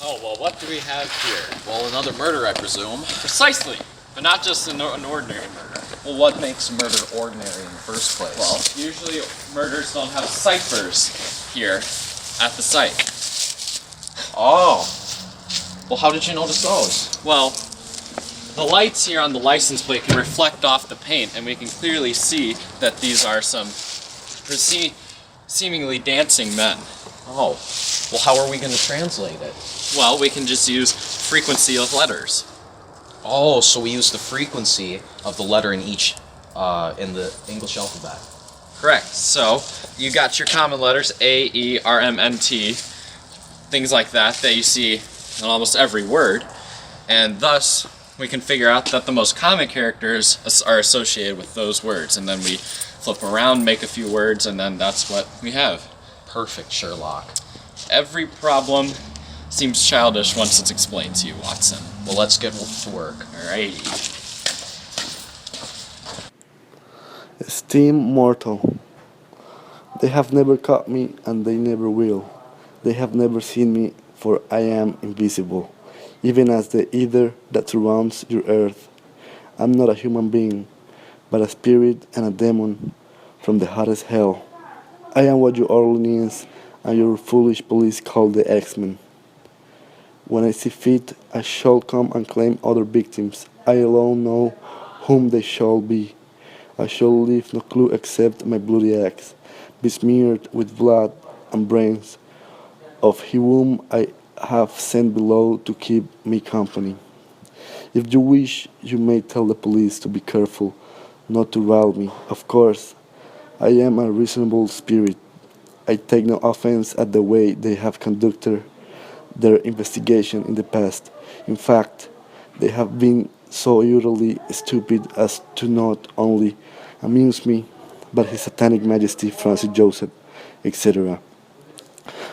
Oh, well, what do we have here? Well, another murder, I presume. Precisely, but not just an ordinary murder. Well, what makes murder ordinary in the first place? Well, usually murders don't have ciphers here at the site. Oh. Well, how did you notice those? Well, the lights here on the license plate can reflect off the paint, and we can clearly see that these are some seemingly dancing men. Oh. Well, how are we going to translate it? Well, we can just use frequency of letters. Oh, so we use the frequency of the letter in each, in the English alphabet. Correct. So, you got your common letters, A, E, R, M, N, T, things like that you see in almost every word, and thus we can figure out that the most common characters are associated with those words, and then we flip around, make a few words, and then that's what we have. Perfect, Sherlock. Every problem seems childish once it's explained to you, Watson. Well, let's get to work. Alrighty. Esteemed mortal, they have never caught me and they never will. They have never seen me, for I am invisible, even as the ether that surrounds your earth. I'm not a human being, but a spirit and a demon from the hottest hell. I am what you Orleans and your foolish police call the X-Men. When I see fit, I shall come and claim other victims. I alone know whom they shall be. I shall leave no clue except my bloody axe, besmeared with blood and brains of he whom I have sent below to keep me company. If you wish, you may tell the police to be careful not to rile me. Of course, I am a reasonable spirit. I take no offense at the way they have conducted their investigation in the past. In fact, they have been so utterly stupid as to not only amuse me, but His Satanic Majesty Francis Joseph, etc.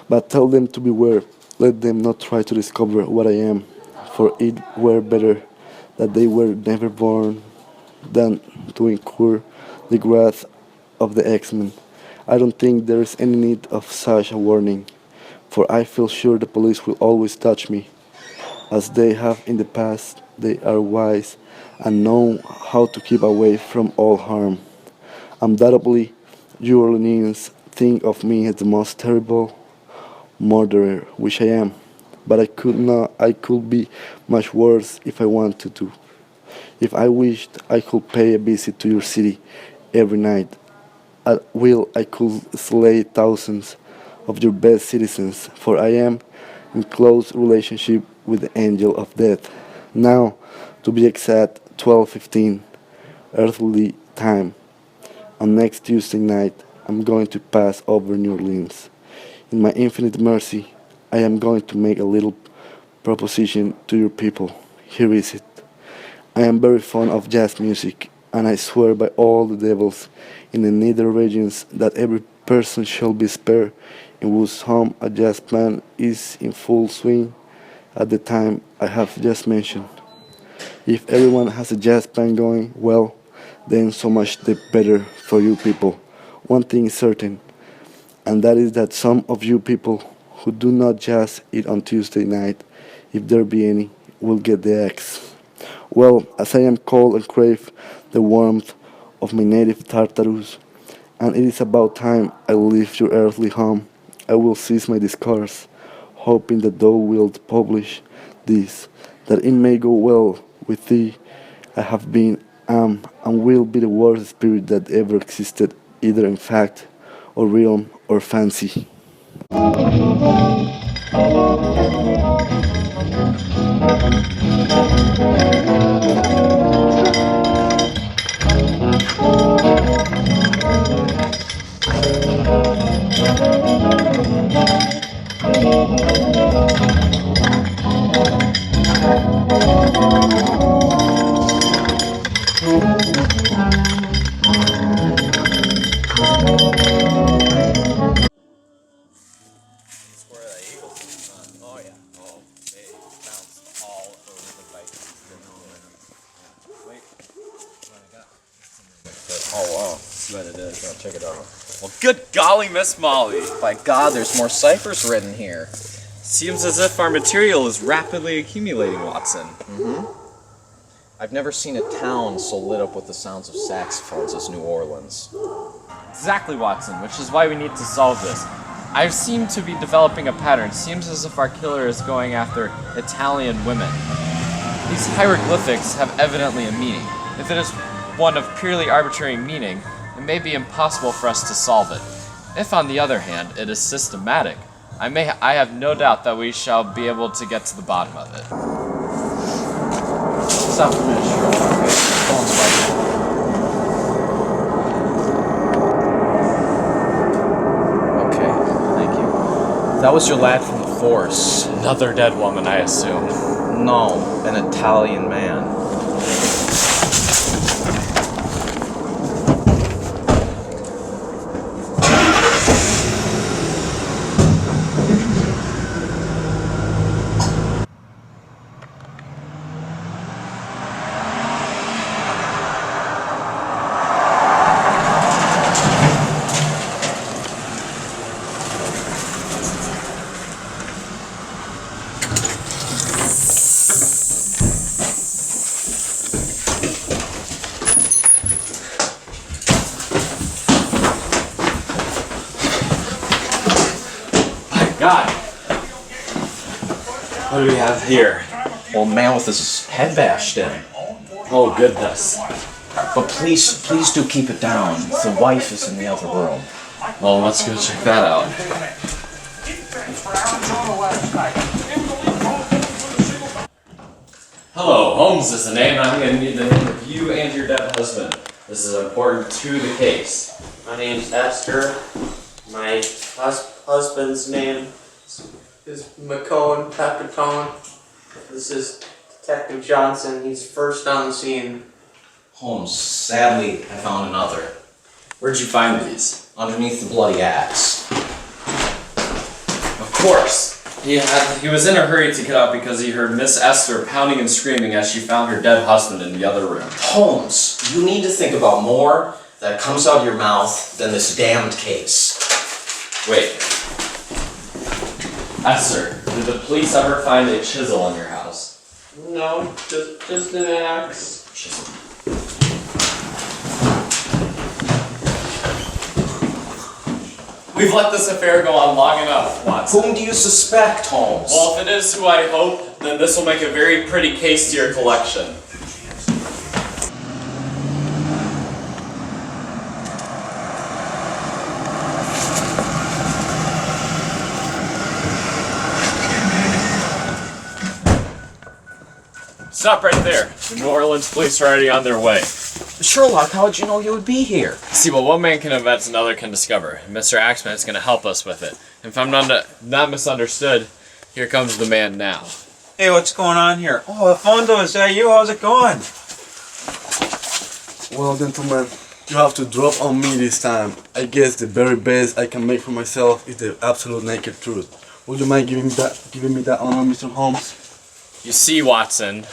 But tell them to beware, let them not try to discover what I am, for it were better that they were never born than to incur the wrath of the X-Men. I don't think there is any need of such a warning, for I feel sure the police will always touch me. As they have in the past, they are wise and know how to keep away from all harm. Undoubtedly, you Orleanians think of me as the most terrible murderer, which I am, but I could be much worse if I wanted to. If I wished, I could pay a visit to your city every night. At will, I could slay thousands of your best citizens, for I am in close relationship with the angel of death. Now, to be exact, 12:15 earthly time. On next Tuesday night, I'm going to pass over New Orleans. In my infinite mercy, I am going to make a little proposition to your people. Here is it. I am very fond of jazz music, and I swear by all the devils in the nether regions that every person shall be spared in whose home a jazz band is in full swing at the time I have just mentioned. If everyone has a jazz band going, well, then so much the better for you people. One thing is certain, and that is that some of you people who do not jazz it on Tuesday night, if there be any, will get the axe. Well, as I am cold and crave the warmth of my native Tartarus, and it is about time I leave your earthly home, I will cease my discourse, hoping that thou wilt publish this, that it may go well with thee. I have been, am, and will be the worst spirit that ever existed, either in fact, or realm, or fancy. Oh yeah. Oh, they bounce all over the bike. Wait. What I got? Oh, wow. See what it is. Check it out. Well, good golly, Miss Molly. By God, there's more ciphers written here. Seems as if our material is rapidly accumulating, Watson. I've never seen a town so lit up with the sounds of saxophones as New Orleans. Exactly, Watson, which is why we need to solve this. I seem to be developing a pattern. Seems as if our killer is going after Italian women. These hieroglyphics have evidently a meaning. If it is one of purely arbitrary meaning, it may be impossible for us to solve it. If, on the other hand, it is systematic, I have no doubt that we shall be able to get to the bottom of it. Stop for a minute, Sherlock. Phone's vibrating. Okay, thank you. That was your lad from the force. Another dead woman, I assume. No, an Italian man. God! What do we have here? Old man with his head bashed in. Oh, goodness. But please do keep it down. The wife is in the other room. Well, let's go check that out. Hello, Holmes is the name. I'm going to need the name of you and your dead husband. This is important to the case. My name's Esther. My husband's name is McCone Peppertone. This is Detective Johnson. He's first on the scene. Holmes, sadly, I found another. Where'd you find these? Underneath the bloody axe. Of course. He was in a hurry to get out because he heard Miss Esther pounding and screaming as she found her dead husband in the other room. Holmes, you need to think about more that comes out of your mouth than this damned case. Wait. Esther, did the police ever find a chisel in your house? No, just an axe. Chisel. We've let this affair go on long enough, Watson. Whom do you suspect, Holmes? Well, if it is who I hope, then this will make a very pretty case to your collection. Stop right there. The New Orleans police are already on their way. Sherlock, how did you know you would be here? See, what one man can invent, another can discover. Mr. Axman is going to help us with it. If I'm not misunderstood, here comes the man now. Hey, what's going on here? Oh, Alfonso, is that you? How's it going? Well, gentlemen, you have to drop on me this time. I guess the very best I can make for myself is the absolute naked truth. Would you mind giving me that honor, Mr. Holmes? You see, Watson,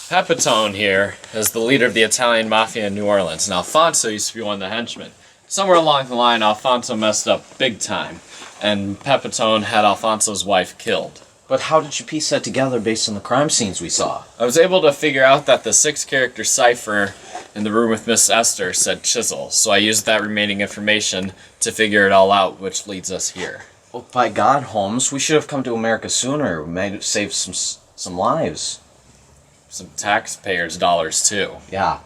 Pepitone here is the leader of the Italian mafia in New Orleans, and Alfonso used to be one of the henchmen. Somewhere along the line, Alfonso messed up big time, and Pepitone had Alfonso's wife killed. But how did you piece that together based on the crime scenes we saw? I was able to figure out that the 6-character cipher in the room with Miss Esther said chisel, so I used that remaining information to figure it all out, which leads us here. Well, by God, Holmes, we should have come to America sooner. We might have saved some lives. Some taxpayers' dollars, too. Yeah.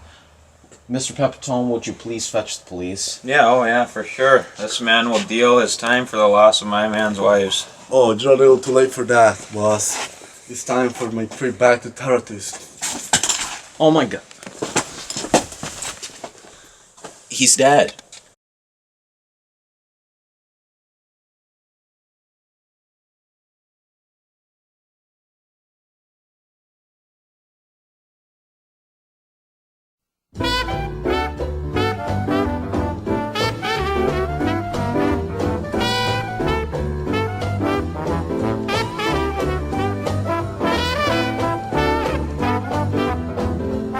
Mr. Pepitone, would you please fetch the police? Yeah, oh yeah, for sure. This man will deal his time for the loss of my man's wives. Oh, you're a little too late for that, boss. It's time for my trip back to Taratus. Oh my God. He's dead.